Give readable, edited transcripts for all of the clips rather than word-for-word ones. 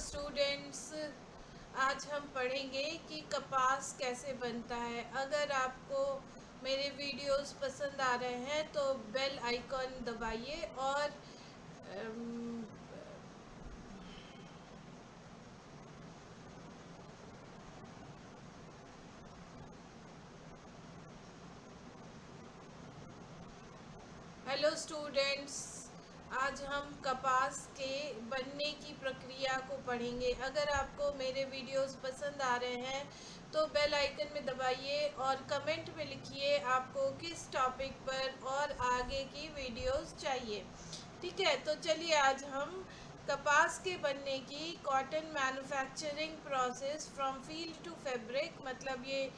Students, आज हम पढ़ेंगे कि कपास कैसे बनता है। अगर आपको मेरे वीडियोस पसंद आ रहे हैं तो बेल आइकॉन दबाइए और हेलो स्टूडेंट्स, आज हम कपास के बनने की प्रक्रिया को पढ़ेंगे। अगर आपको मेरे वीडियोस पसंद आ रहे हैं तो बेल आइकन में दबाइए और कमेंट में लिखिए आपको किस टॉपिक पर और आगे की वीडियोस चाहिए। ठीक है, तो चलिए आज हम कपास के बनने की cotton manufacturing process from field to fabric, मतलब ये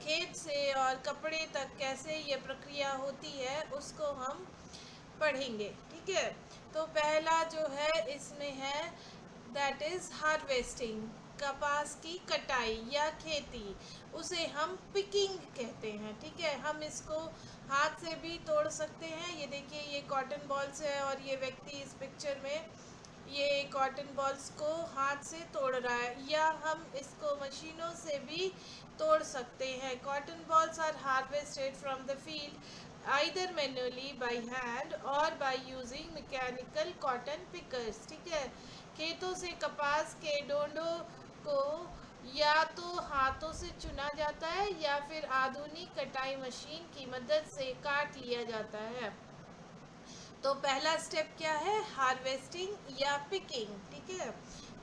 खेत से और कपड़े तक कैसे ये प्रक्रिया होती है उसको हम पढ़ेंगे। ठीक है, तो पहला जो है इसमें है दैट इज़ हार्वेस्टिंग, कपास की कटाई या खेती, उसे हम पिकिंग कहते हैं। ठीक है, हम इसको हाथ से भी तोड़ सकते हैं। ये देखिए, ये कॉटन बॉल्स है और ये व्यक्ति इस पिक्चर में ये कॉटन बॉल्स को हाथ से तोड़ रहा है, या हम इसको मशीनों से भी तोड़ सकते हैं। Cotton balls are harvested from the field either manually by hand और by using mechanical cotton pickers. ठीक है, खेतों से कपास के डोंडों को या तो हाथों से चुना जाता है या फिर आधुनिक कटाई मशीन की मदद से काट लिया जाता है। तो पहला स्टेप क्या है? हार्वेस्टिंग या पिकिंग। ठीक है,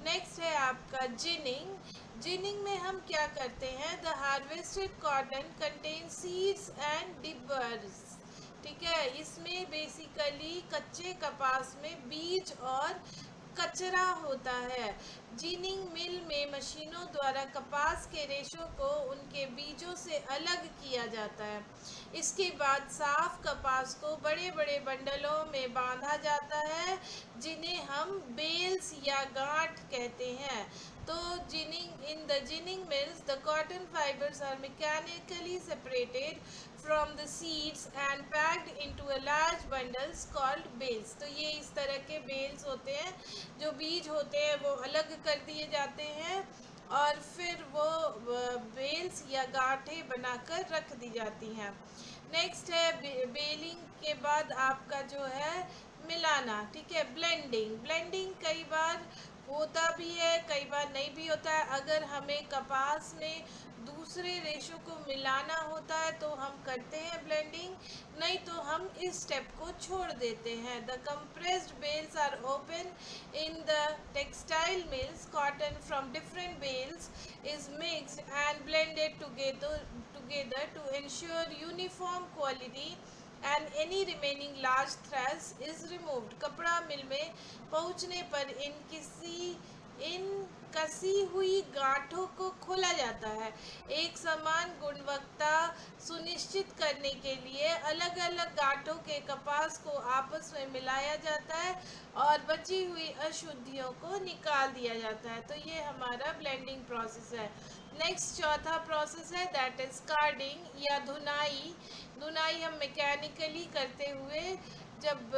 नेक्स्ट है आपका जिनिंग। जिनिंग में हम क्या करते हैं? The harvested cotton contain seeds and debris. ठीक है, इसमें बेसिकली कच्चे कपास में बीज और कचरा होता है। जिनिंग मिल में मशीनों द्वारा कपास के रेशों को उनके बीजों से अलग किया जाता है। इसके बाद साफ कपास को बड़े बड़े बंडलों में बांधा जाता है, जिन्हें हम बेल्स या गांठ कहते हैं। तो ginning in the ginning mills the cotton fibres are mechanically separated from the seeds and packed into a large bundles called bales। तो ये इस तरह के बेल्स होते हैं, जो बीज होते हैं वो अलग कर दिए जाते हैं और फिर वो बेल्स या गांठें बनाकर रख दी जाती हैं। नेक्स्ट है बेलिंग के बाद आपका जो है मिलाना। ठीक है, ब्लेंडिंग। ब्लेंडिंग कई बार होता भी है, कई बार नहीं भी होता है। अगर हमें कपास में दूसरे रेशों को मिलाना होता है तो हम करते हैं ब्लेंडिंग, नहीं तो हम इस स्टेप को छोड़ देते हैं। The compressed bales are open in the textile mills. Cotton from different bales is mixed and blended together to ensure uniform quality and any remaining large threads is removed। कपड़ा मिल में पहुंचने पर इन कसी हुई गांठों को खोला जाता है। एक समान गुणवत्ता सुनिश्चित करने के लिए अलग अलग गांठों के कपास को आपस में मिलाया जाता है और बची हुई अशुद्धियों को निकाल दिया जाता है। तो ये हमारा ब्लेंडिंग प्रोसेस है। नेक्स्ट चौथा प्रोसेस है दैट इज कार्डिंग या धुनाई। धुनाई हम मैकेनिकली करते हुए, जब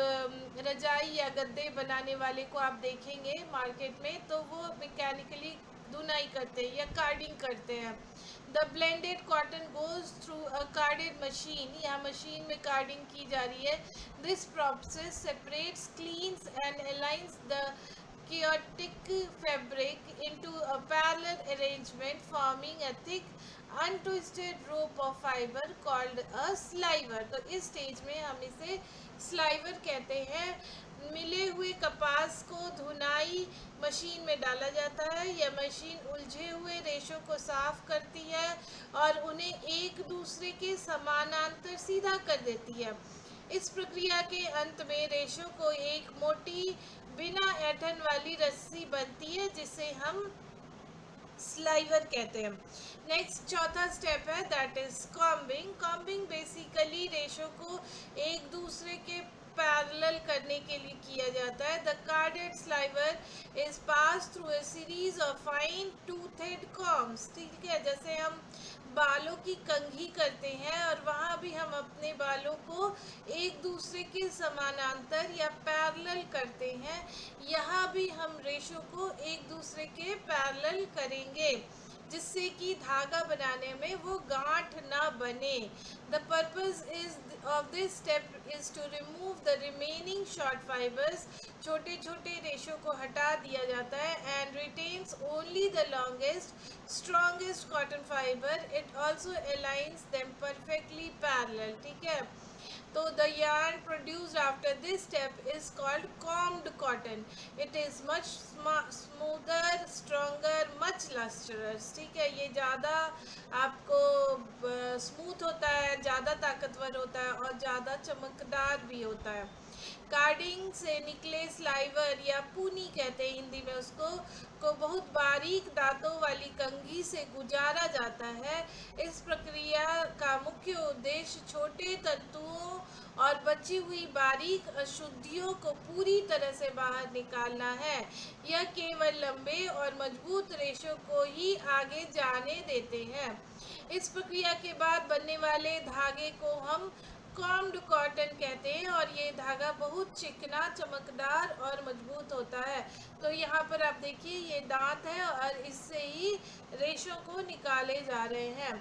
रजाई या गद्दे बनाने वाले को आप देखेंगे मार्केट में तो वो मैकेनिकली धुनाई करते हैं या कार्डिंग करते हैं। The blended cotton goes through a carded machine, या मशीन में कार्डिंग की जा रही है। This process separates, cleans and aligns the chaotic fabric into a parallel arrangement forming a thick untwisted rope of fiber called a sliver। तो इस stage में हम इसे स्लाइवर कहते हैं। मिले हुए कपास को धुनाई मशीन में डाला जाता है। यह मशीन उलझे हुए रेशों को साफ करती है और उन्हें एक दूसरे के समानांतर सीधा कर देती है। इस प्रक्रिया के अंत में रेशों को एक मोटी बिना ऐंठन वाली रस्सी बनती है जिसे हम स्लाइवर कहते हैं। नेक्स्ट चौथा स्टेप है that is combing. Combing basically रेशों को एक दूसरे के पैरेलल करने के लिए किया जाता है। The carded sliver is pass through a series of fine toothed combs. ठीक है, जैसे हम बालों की कंघी करते हैं और वहाँ भी हम अपने बालों को एक दूसरे के समानांतर या पैरेलल करते हैं, यहाँ भी हम रेशो को एक दूसरे के पैरेलल करेंगे, जिससे कि धागा बनाने में वो गांठ ना बने। The purpose is of this step is to remove the remaining short fibres. छोटे छोटे रेशो को हटा दिया जाता है and retains only the longest strongest cotton fibre. It also aligns them perfectly parallel. ठीक है, तो the yarn produced after this step is called combed cotton. It is much smoother, stronger, much lustrous. ठीक है, ये ज़्यादा आपको smooth होता है, ज़्यादा ताकतवर होता है और ज़्यादा चमकदार भी होता है। कार्डिंग से निकले स्लाइवर या पूनी कहते हैं हिंदी में उसको, को बहुत बारीक दांतों वाली कंघी से गुजारा जाता है। इस प्रक्रिया का मुख्य उद्देश्य छोटे तंतुओं और बची हुई बारीक अशुद्धियों को पूरी तरह से बाहर निकालना है। यह केवल लंबे और मजबूत रेशों को ही आगे जाने देते हैं। इस प्रक्रिया के बाद बनने वाले धागे को हम कॉम्ड कॉटन कहते हैं और ये धागा बहुत चिकना, चमकदार और मजबूत होता है। तो यहाँ पर आप देखिए ये दांत है और इससे ही रेशों को निकाले जा रहे हैं।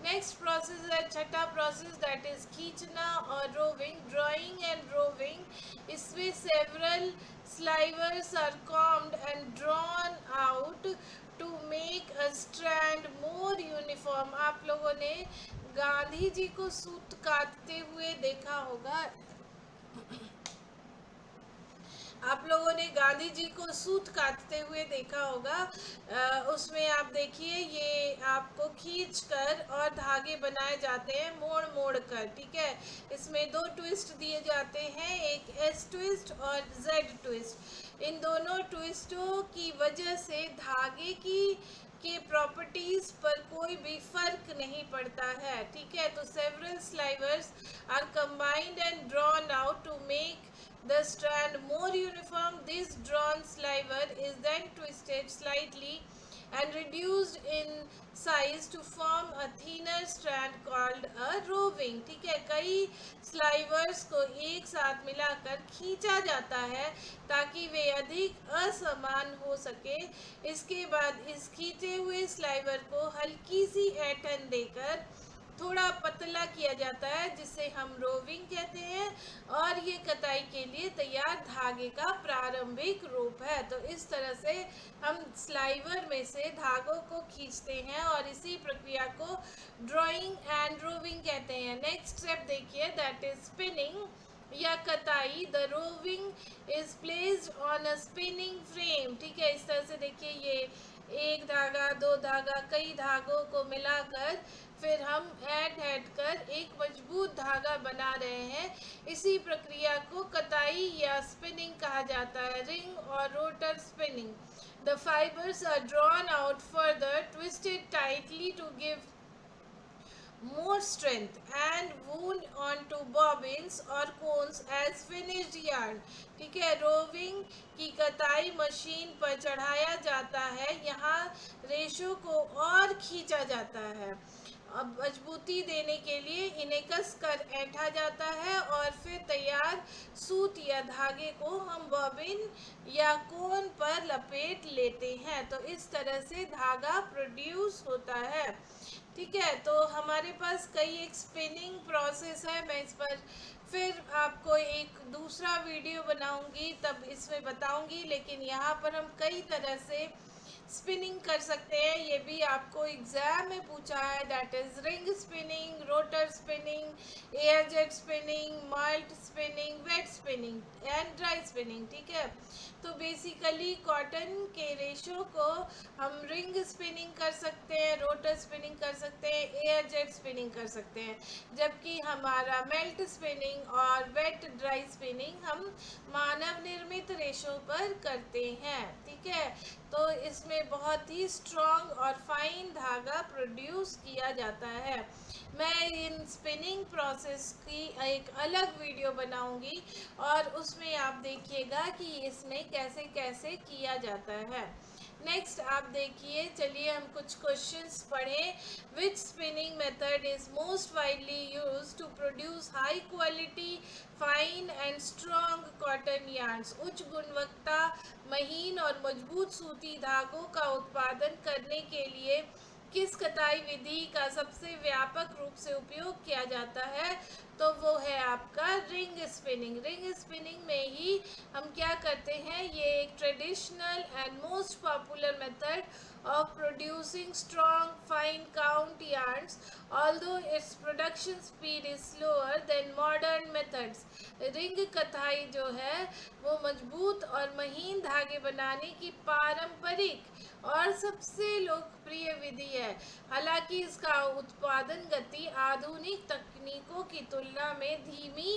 नेक्स्ट प्रोसेस है छठा प्रोसेस, दैट इज खींचना और रोविंग, ड्राइंग एंड रोविंग। इसमें several slivers are combed and drawn out to make a strand more uniform. आप लोगों ने गांधी जी को सूत काटते हुए देखा होगा। आप लोगों ने गांधी जी को सूत काटते हुए देखा होगा। उसमें आप देखिए ये आपको खींच कर और धागे बनाए जाते हैं मोड़ मोड़ कर। ठीक है, इसमें दो ट्विस्ट दिए जाते हैं, एक एस ट्विस्ट और जेड ट्विस्ट। इन दोनों ट्विस्टों की वजह से धागे की के प्रॉपर्टीज पर कोई भी फर्क नहीं पड़ता है। ठीक है, तो several slivers are combined and drawn out to make the strand more uniform. This drawn sliver is then twisted slightly and reduced in size to form a thinner strand called a roving. ठीक है, कई स्लाइवर्स को एक साथ मिलाकर खींचा जाता है ताकि वे अधिक असमान हो सके। इसके बाद इस खींचे हुए स्लाइवर को हल्की सी ऐंठन देकर थोड़ा पतला किया जाता है, जिसे हम रोविंग कहते हैं, और ये कताई के लिए तैयार धागे का प्रारंभिक रूप है। तो इस तरह से हम स्लाइवर में से धागों को खींचते हैं और इसी प्रक्रिया को ड्राइंग एंड रोविंग कहते हैं। नेक्स्ट स्टेप देखिए, दैट इज स्पिनिंग या कताई। The roving is placed on a spinning frame. ठीक है, इस तरह से देखिए ये एक धागा, दो धागा, कई धागों को मिलाकर फिर हम ऐड कर एक मजबूत धागा बना रहे हैं। इसी प्रक्रिया को कताई या स्पिनिंग कहा जाता है। रिंग और rotor spinning. The fibres are drawn out further, twisted tightly to give more strength and wound onto bobbins or cones as finished yarn. ठीक है, रोविंग की कताई मशीन पर चढ़ाया जाता है। यहाँ रेशों को और खींचा जाता है। अब मजबूती देने के लिए इन्हें कस कर ऐंठा जाता है और फिर तैयार सूत या धागे को हम बॉबिन या कोन पर लपेट लेते हैं। तो इस तरह से धागा प्रोड्यूस होता है। ठीक है, तो हमारे पास कई एक स्पिनिंग प्रोसेस है। मैं इस पर फिर आपको एक दूसरा वीडियो बनाऊंगी, तब इसमें बताऊंगी। लेकिन यहाँ पर हम कई तरह से स्पिनिंग कर सकते हैं। ये भी आपको एग्जाम में पूछा है, that is ring spinning, rotor spinning, air jet spinning, melt spinning, wet spinning and dry spinning. ठीक है, तो बेसिकली कॉटन के रेशो को हम रिंग स्पिनिंग कर सकते हैं, रोटर स्पिनिंग कर सकते हैं, एयर जेट स्पिनिंग कर सकते हैं, जबकि हमारा मेल्ट स्पिनिंग और वेट ड्राई स्पिनिंग हम मानव निर्मित रेशों पर करते हैं। ठीक है, तो इसमें बहुत ही स्ट्रॉन्ग और फाइन धागा प्रोड्यूस किया जाता है। मैं इन स्पिनिंग प्रोसेस की एक अलग वीडियो बनाऊंगी और उसमें आप देखिएगा कि इसमें कैसे कैसे किया जाता है। नेक्स्ट आप देखिए, चलिए हम कुछ क्वेश्चंस पढ़ें। Which spinning method is most widely used to produce high quality fine and strong cotton yarns. उच्च गुणवत्ता, महीन और मजबूत सूती धागों का उत्पादन करने के लिए किस कताई विधि का सबसे व्यापक रूप से उपयोग किया जाता है? तो वो है आपका रिंग स्पिनिंग। रिंग स्पिनिंग में ही हम क्या करते हैं, ये एक traditional and most popular method of producing strong fine count yarns, although its production speed is slower than modern methods. Ring कताई जो है वो मजबूत और महीन धागे बनाने की पारंपरिक और सबसे लोकप्रिय विधि है। हालांकि इसका उत्पादन गति आधुनिक तकनीकों की तुलना में धीमी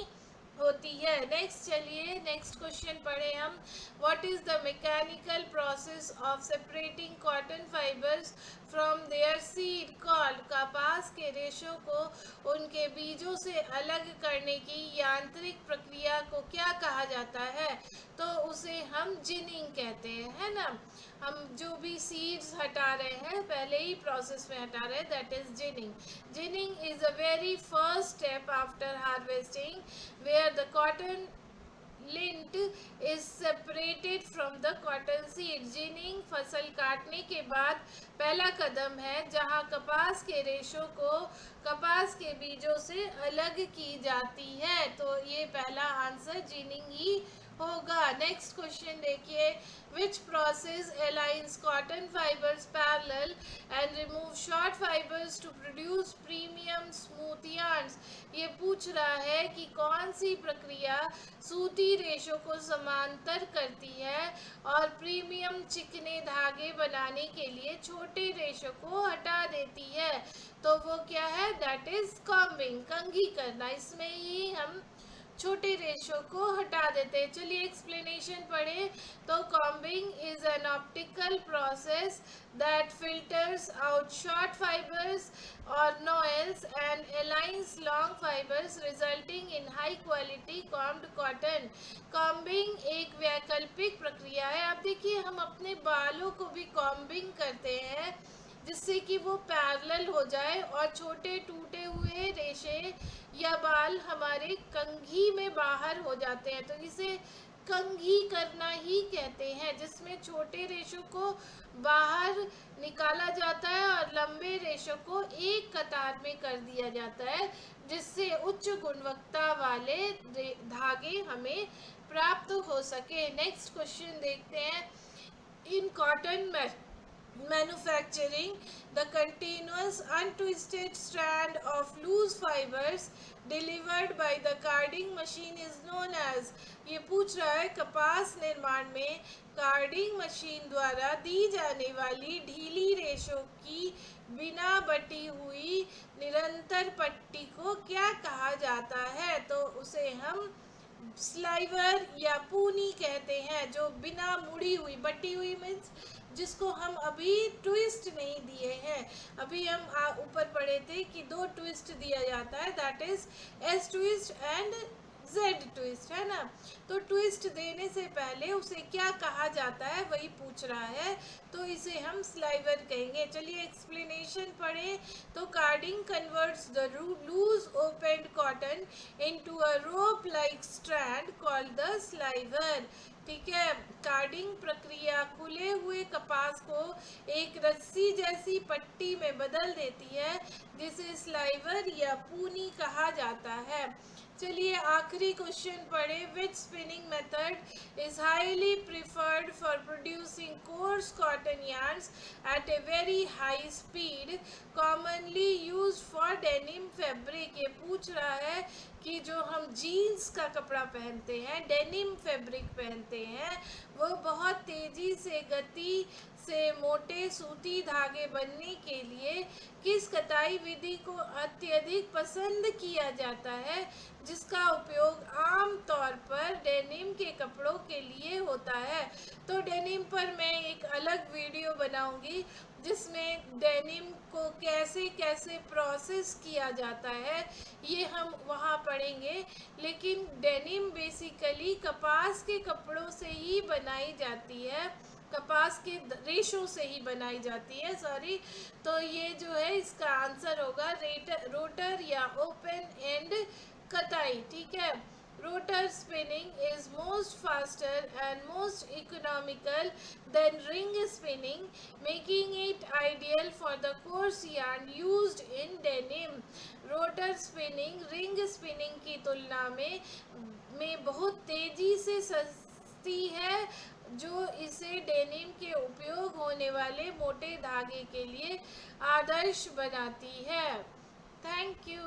होती है। नेक्स्ट क्वेश्चन पढ़े हम। What is the mechanical process of separating cotton fibres from there seed called? कपास के रेशों को उनके बीजों से अलग करने की यांत्रिक प्रक्रिया को क्या कहा जाता है? तो उसे हम जिनिंग कहते हैं, है ना। हम जो भी सीड्स हटा रहे हैं पहले ही प्रोसेस में हटा रहे हैं, that is ginning. Ginning is a very first step after harvesting where the cotton lint is separated from the cotton seed. Ginning फसल काटने के बाद पहला कदम है जहां कपास के रेशों को कपास के बीजों से अलग की जाती है। तो ये पहला आंसर जिनिंग ही होगा। नेक्स्ट क्वेश्चन देखिए। Which process aligns cotton fibres parallel and remove short fibres to produce premium smooth yarns? ये पूछ रहा है कि कौन सी प्रक्रिया सूती रेशों को समांतर करती है और प्रीमियम चिकने धागे बनाने के लिए छोटे रेशों को हटा देती है। तो वो क्या है, दैट इज कॉम्बिंग, कंघी करना। इसमें ही हम छोटे रेशो को हटा देते हैं। चलिए एक्सप्लेनेशन पढ़े। तो combing is an optical process that filters out short fibers और noils and aligns long fibers resulting in high quality combed cotton. Combing एक वैकल्पिक प्रक्रिया है। अब देखिए हम अपने बालों को भी कॉम्बिंग करते हैं जिससे कि वो पैरेलल हो जाए और छोटे टूटे हुए रेशे या बाल हमारे कंघी में बाहर हो जाते हैं। तो इसे कंघी करना ही कहते हैं, जिसमें छोटे रेशों को बाहर निकाला जाता है और लंबे रेशों को एक कतार में कर दिया जाता है, जिससे उच्च गुणवत्ता वाले धागे हमें प्राप्त हो सके। नेक्स्ट क्वेश्चन देखते हैं। In cotton manufacturing, the continuous untwisted strand of loose fibers delivered by the carding machine is known as। ये पूछ रहा है कपास निर्माण में कार्डिंग मशीन द्वारा दी जाने वाली ढीली रेशों की बिना बटी हुई निरंतर पट्टी को क्या कहा जाता है? तो उसे हम स्लाइवर या पूनी कहते हैं, जो बिना मुड़ी हुई, बटी हुई मीन्स जिसको हम अभी ट्विस्ट नहीं दिए हैं। अभी हम ऊपर पढ़े थे कि दो ट्विस्ट दिया जाता है, that is S twist and Z twist, है ना। तो ट्विस्ट देने से पहले उसे क्या कहा जाता है वही पूछ रहा है, तो इसे हम स्लाइवर कहेंगे। चलिए एक्सप्लेनेशन पढ़े। तो carding converts the loose opened cotton into a rope like strand called the sliver. ठीक है, कार्डिंग प्रक्रिया खुले हुए कपास को एक रस्सी जैसी पट्टी में बदल देती है, जिसे स्लाइवर या पूनी कहा जाता है। चलिए आखिरी क्वेश्चन पढ़े। Which spinning method is highly preferred for producing coarse cotton yarns at a very high speed, commonly used for denim fabric? ये पूछ रहा है कि जो हम जीन्स का कपड़ा पहनते हैं, डेनिम फैब्रिक पहनते हैं, वो बहुत तेज़ी से गति से मोटे सूती धागे बनने के लिए किस कताई विधि को अत्यधिक पसंद किया जाता है, जिसका उपयोग आम तौर पर डेनिम के कपड़ों के लिए होता है? तो डेनिम पर मैं एक अलग वीडियो बनाऊंगी जिसमें डेनिम को कैसे कैसे प्रोसेस किया जाता है ये हम वहाँ पढ़ेंगे। लेकिन डेनिम बेसिकली कपास के कपड़ों से ही बनाई जाती है, कपास के रेशों से ही बनाई जाती है, सॉरी। तो ये जो है इसका आंसर होगा रोटर या ओपन एंड कताई। ठीक है, Rotor spinning is most faster and most economical than ring spinning, making it ideal for the coarse yarn used in denim. Rotor spinning ring spinning की तुलना में बहुत तेजी से सस्ती है, जो इसे डेनिम के उपयोग होने वाले मोटे धागे के लिए आदर्श बनाती है। Thank you.